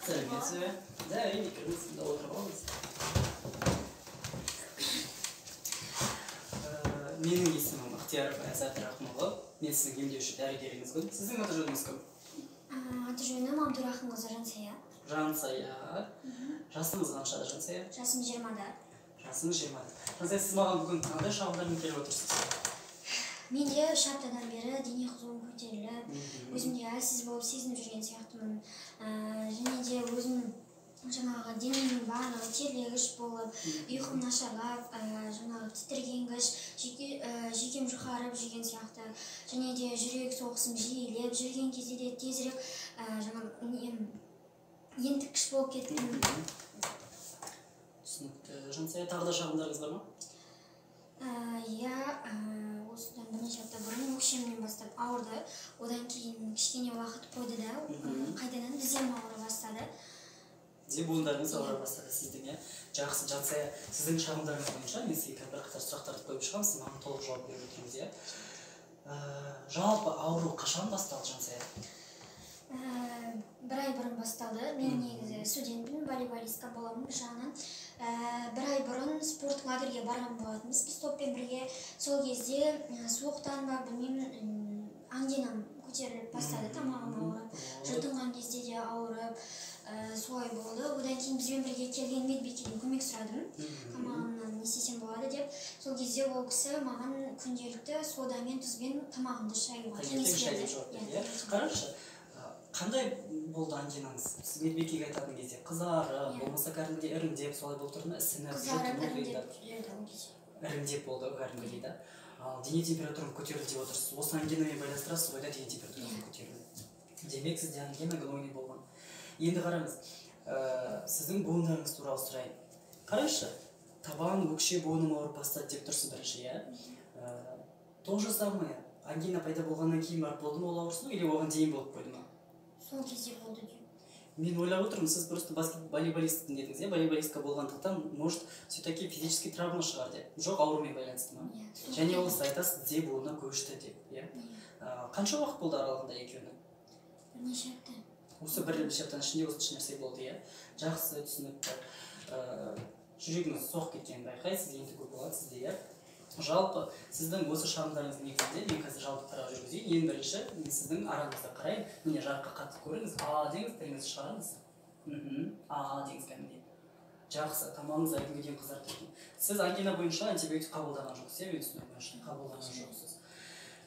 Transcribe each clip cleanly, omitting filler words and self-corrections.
Сәлеметсіз бе? Да, екеуміз сізде отырып аламыз. Менің есімім Ықтияров Әзат Рахымұлы. Мен сіздің емдеуші дәрігеріңізбін. Сіздің аты-жөніңіз кім? Аты-жөнім Абдурахымқызы Жансая. Жансая. Жасыңыз қаншада, Жансая? Жасым 20-да. Жасыңыз 20-да. Жансая, сіз маған бүгін қандай шағымдармен келіп отырсыз? Менде 3 аптадан бері дене қызуым көтеріліп, өзімде әлсіз болып сезініп жүрген сияқтымын. Және де өзім жаңағы денемнің барлығы терлегіш болып, ұйқым нашарлап, жаңағы тітіркенгіш, жүйкем жұқарып жүрген сияқты. Және де жүрек соғысым жиілеп, жүрген кезде де тезірек ентіккіш болып кеттім. Түсінікті. Жансая, тағы да шағымдарыңыз бар ма? Иә, осыдан бірнеше апта бұрын өкшемнен бастап ауырды. Одан кейін кішкене уақыт қойды да, қайтадан тізем ауыра бастады. Тізе буындарыңыз ауыра бастады сіздің, иә? Жақсы, Жансая, сіздің шағымдарыңыз бойынша мен сізге бірқатар сұрақтарды қойып шығамын, сіз маған толық жауап беріп өтіңіз, иә? Жалпы ауру қашан басталды, Жансая? 1 ай бұрын басталды. Мен негізі студентпін, волейболистка боламын бір жағынан. 1 ай бұрын спорт лагерге барған болатынбыз біз топпен бірге. Сол кезде суықтан ба білмеймін, ангинам көтеріліп бастады, тамағым ауырып, жұтынған кезде де ауырып, солай болды. Одан кейін бізбен бірге келген медбикеден көмек сұрадым, тамағымнан не істесем болады деп. Сол кезде ол кісі маған күнделікті содамен, тұзбен тамағымды шаюға кеңес берді. Қараңызшы, қандай болды ангинаңыз? Сіз медбикеге айтатын кезде қызарып, болмаса кәдімгідей іріңдеп, солай болып тұрды ма? Қызарып, іріңдеп жүрді ол кезде. Іріңдеп болды, кәдімгідей да. Ал дене температурам көтерілді деп отырсыз. Осы ангинамен байланыстырасыз ғой да дене температурасы көтерілді. Демек сізде ангина гнойный болған. Енді қараңыз, сіздің буындарыңыз туралы сұрайын. Қараңызшы, табан, өкше буыным ауырып бастады деп тұрсыз бірінші, иә? То же самое, ангина пайда болғаннан кейін барып болды ма ол ауырсын, или оған дейін болып қойды ма? Сол кезде болды деймін. Мен ойлап отырмын, сіз просто волейболистпін дедіңіз, иә? Волейболистка болғандықтан, может, все-таки физический травма шығар деп. Жоқ, аурумен байланысты ма? Және ол сіз айтасыз, тізе буынына көшті деп, иә? Қанша уақыт болды аралығында екеуінің? Бірнеше апта. Осы бірнеше аптаның ішінде осынша нәрсе болды, иә? Жақсы, түсінікті. Жүрегіңіз соғып кеткенін байқайсыз, енді көп болады сізде, иә? Жалпы, сіздің осы шағымдарыңыз негізінде, мен қазір жалпы қарап жүргізейін. Ең бірінші, мен сіздің араңызды қарайын. Міне жарыққа қатты көріңіз. Деңіз, тіліңізді шығарыңыз. Деңіз кәдімгідей. Жақсы, тамағыңыз әлгіге дейін қызарып кеткен. Сіз ангина бойынша антибиотик қабылдаған жоқсыз, иә? Мен түсінігім бойынша қабылдаған жоқсыз.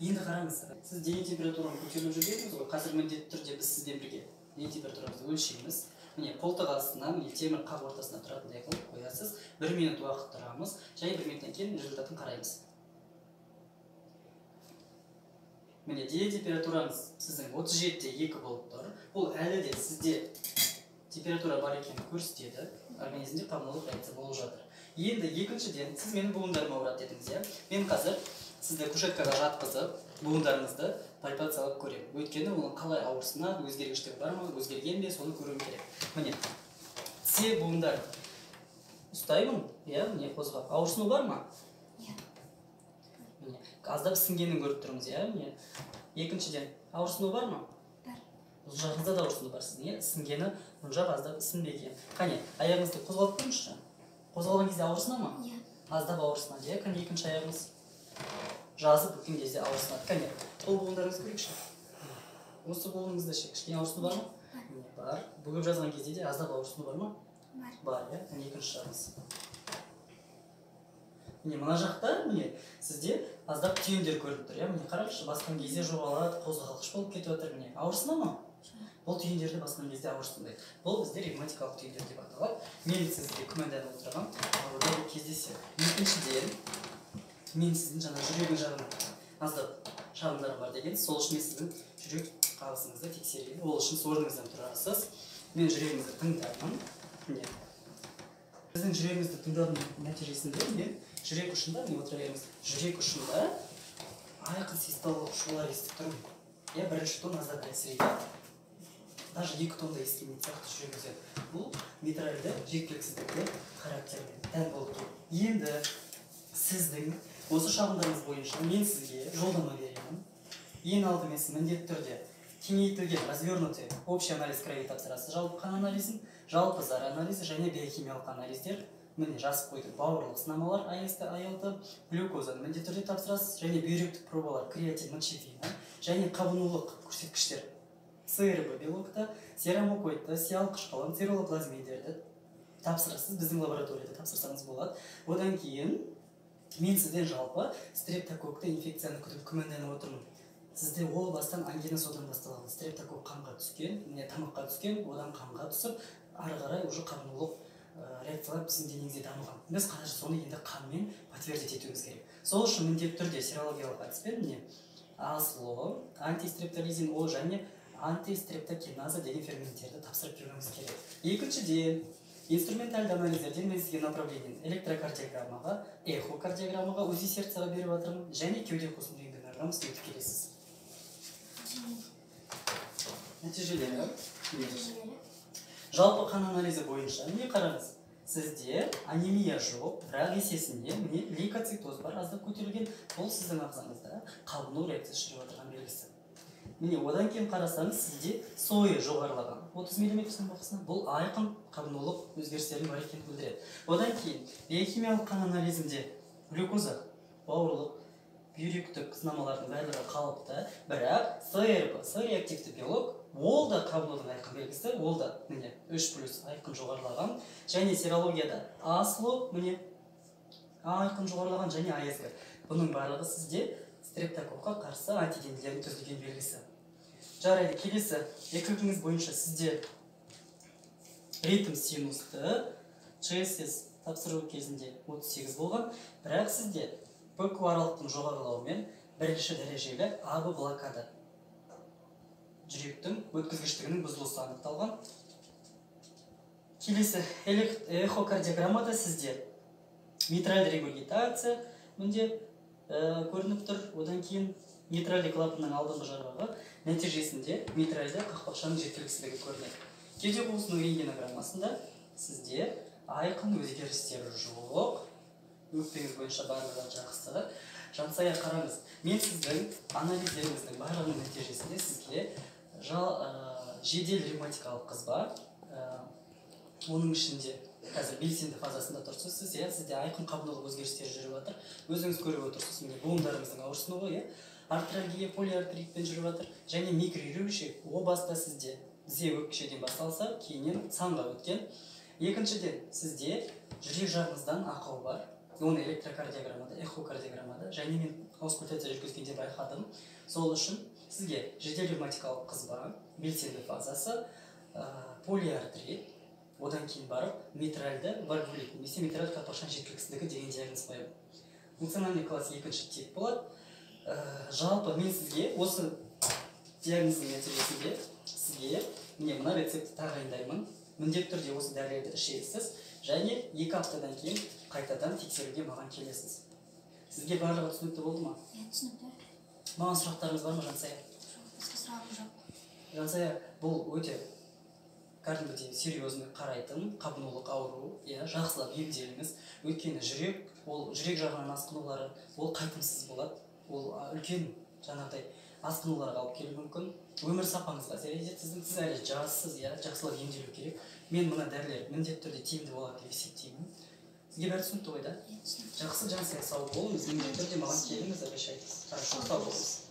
Енді қараңыз, сіз дене температураны көтеріліп жүргенсіз ғой. Қазір міндетті түрде біз сізбен бірге дене температурамызды өлшейміз. Міне қолтық астына, міне темір қап ортасына тұратындай қылып қоясыз. 1 минут уақыт тұрамыз, және 1 минуттан кейін результатын қараймыз. Міне дене температураңыз сіздің 37-де 2 болып тұр. Бұл әлі де сізде температура бар екенін көрсетеді. Организмде қабынуылық реакция болып жатыр. Енді екіншіден, сіз менің буындарым ауырады дедіңіз, иә? Мен қазір сізді кушеткаға жатқызып, буындарыңызды пальпациялап көремін. Өйткені оның қалай ауырсынады, өзгергіштігі бар ма, өзгерген бе, соны көруім керек. Міне, тізе буындар ұстаймын, иә, міне қозғап. Ауырсыну бар ма? Иә. Міне, аздап сінгенін көріп тұрмыз, иә, міне. Екіншіден, ауырсыну бар ма? Бар. Бұл жағыңызда да ауырсыну бар сіздің, иә, сінгені бұл жақ аздап сінбеген. Қане, аяғыңызды қозғалып көріңізші. Қозғалған кезде ауырсына ма? Иә. Аздап ауырсынады, иә, қане екінші аяғыңыз жазып бүккен кезде ауырсынады. Қане, қол буындарыңыз көрейікші. Осы буыныңызда кішкене ауырсыну бар ма? Бар. Бүгіп жазған кезде де аздап ауырсыну бар ма? Бар. Бар, иә, қане екінші жағыңыз. Міне, мына жақта, міне, сізде аздап түйіндер көріп тұр, иә, міне, қараңызшы, басқан кезде жоғалады, қозғалғыш болып кетіп отыр, міне, ауырсына ма? Бұл түйіндерді басқан кезде ауырсынбайды. Бұл бізде ревматикалық түйіндер деп аталады. Мен сізге күмәнданып отырған аурулар кездеседі. Екіншіден, мен сіздің жаңа жүрегің жағына аздап шағымдарым бар деген, сол үшін мен сіздің жүрек қағысыңызды тексерейін. Ол үшін орныңыздан тұрасыз. Мен жүрегіңізді тыңдаймын. Міне, сіздің жүрегіңізді тыңдаудың нәтижесінде мен жүрек ұшында, міне отыра беріңіз, жүрек ұшында айқын систолық шулар естіп тұрмын. Иә, бірінші тон аздап әлсірейді. Даже 2 тонда естілмейді сияқты жүрегіңізден. Бұл митральді жеткіліксіздікті характермен тән болып тұр. Енді сіздің осы шағымдарыңыз бойынша мен сізге жолдама беремін. Ең алдымен сіз міндетті түрде кеңейтілген развернутый общий анализ крови тапсырасы, жалпы қан анализін, жалпы зар анализі және биохимиялық анализдер. Міне жазып қойдым. Бауырлық сынамалар айылды, глюкозаны міндетті түрде тапсырасыз, және бүйректік пробалар, креатин, мочефина, және қабынулық көрсеткіштер. ЦРБ белокты, серомукоидты, сиалқышқылын, цирролоплазмидерді тапсырасыз, біздің лабораторияда тапсырсаңыз болады. Одан кейін мен сізден жалпы стрептококты инфекцияны күмәнданып отырмын. Сізде ол бастан ангина содан басталған. Стрептокок қанға түскен, тамаққа түскен, одан қанға түсіп, ары қарай уже қабынулық реакциялар біздің денеңізде дамыған. Біз қазір соны енді қанмен подтвердить етуіміз керек. Сол үшін міндетті түрде серологиялық әдіспен АСЛО, антистрептолизин О және антистрептокиназа деген ферменттерді тапсырып беруіміз керек. Екіншіден, инструментальды анализдерден мен сізге направлениен электрокардиограммаға, эхокардиограммаға, УЗИ сердцаға беріп жатырмын, және кеуде қосым рентгенограммасын өтіп келесіз. Нәтижелері. Жалпы қан анализі бойынша не қараңыз? Сізде анемия жоқ, бірақ есесінде міне лейкоцитоз бар, аздап көтерілген. Бұл сіздің ағзаңызда қабыну реакциясы жүріп отырған белгісі. Міне одан кейін қарасаңыз, сізде сойы жоғарылаған 30 мм бақысына, бұл айқын қабынулық өзгерістердің бар екенін білдіреді. Одан кейін биохимиялық қан анализінде глюкоза, бауырлық, бүйректік сынамалардың барлығы қалыпты, бірақ С реактивті белок, ол да қабынудың айқын белгісі, ол да міне 3+ айқын жоғарылаған, және серологияда АСЛО міне айқын жоғарылаған, және АСГ. Бұның барлығы сізде стрептококқа қарсы антиденелердің түзілген белгісі. Жарайды, келесі екілігіңіз бойынша сізде ритм синусты ЧСС тапсыру кезінде 38 болған, бірақ сізде ПК аралықтың жоғарылауымен бірінші дәрежелі АБ блокада, жүректің өткізгіштігінің бұзылысы анықталған. Келесі эхокардиограммада сізде митральды регургитация мінде көрініп тұр. Одан кейін митральды клапанның алдыңғы жарғағы нәтижесінде митральды қақпақшаның жеткіліксіздігі көрінеді. Кеуде қуысының рентгенограммасында сізде айқын өзгерістер жоқ. Өкпеңіз бойынша барлығы жақсы. Жансая қараңыз. Мен сіздің анализдеріңіздің барлығының нәтижесінде сізге жедел ревматикалық қызба, оның ішінде қазір белсенді фазасында тұрсыз, сізде айқын қабынулық өзгерістер жүріп жатыр. Өзіңіз көріп отырсыз, буындарыңыздың ауырсынуы, артральгия, полиартритпен жүріп жатыр, және микроирекция, о баста сізде тізе өкшеден басталса, кейіннен санға өткен. Екіншіден, сізде жүрек жағыңыздан ақау бар. Оны электрокардиограммада, эхокардиограммада, және мен аускультация жүргізгенде байқадым. Сол үшін сізге жедел ревматикалық қызба, белсенді фазасы, полиартрит, одан кейін барып митральды вальвулит, немесе митральды қақпақшаның жеткіліксіздігі деген диагноз қоямын. Функциональный класс екінші тип болады. Жалпы мен сізге осы диагноздың нәтижесінде сізге мына рецепті тағайындаймын. Міндетті түрде осы дәрілерді ішесіз, және 2 аптадан кейін қайтадан тексеруге маған келесіз. Сізге барлығы түсінікті болды ма? Түсінікті. Маған сұрақтарыңыз бар ма, Жансая? Сұрағым жоқ. Жансая, бұл өте кәдімгідей серьезный қарайтын қабынулық ауру, жақсылап емделіңіз. Өйткені жүрек жағынан асқынулары, ол қайтымсыз болады. Ол үлкен жаңағыдай асқынуларға алып келуі мүмкін. Өмір сапаңызға әсер етеді. Сіз әлі жассыз, жақсылап емделу керек. Мен мына дәрілер міндетті түрде тиімді болады деп есептеймін. Сізге бәрі түсінікті ғой да? Жақсы, Жансая, сау болыңыз. Міндетті түрде маған келіңіз, обещайтесь. Хорошо, сау болыңыз.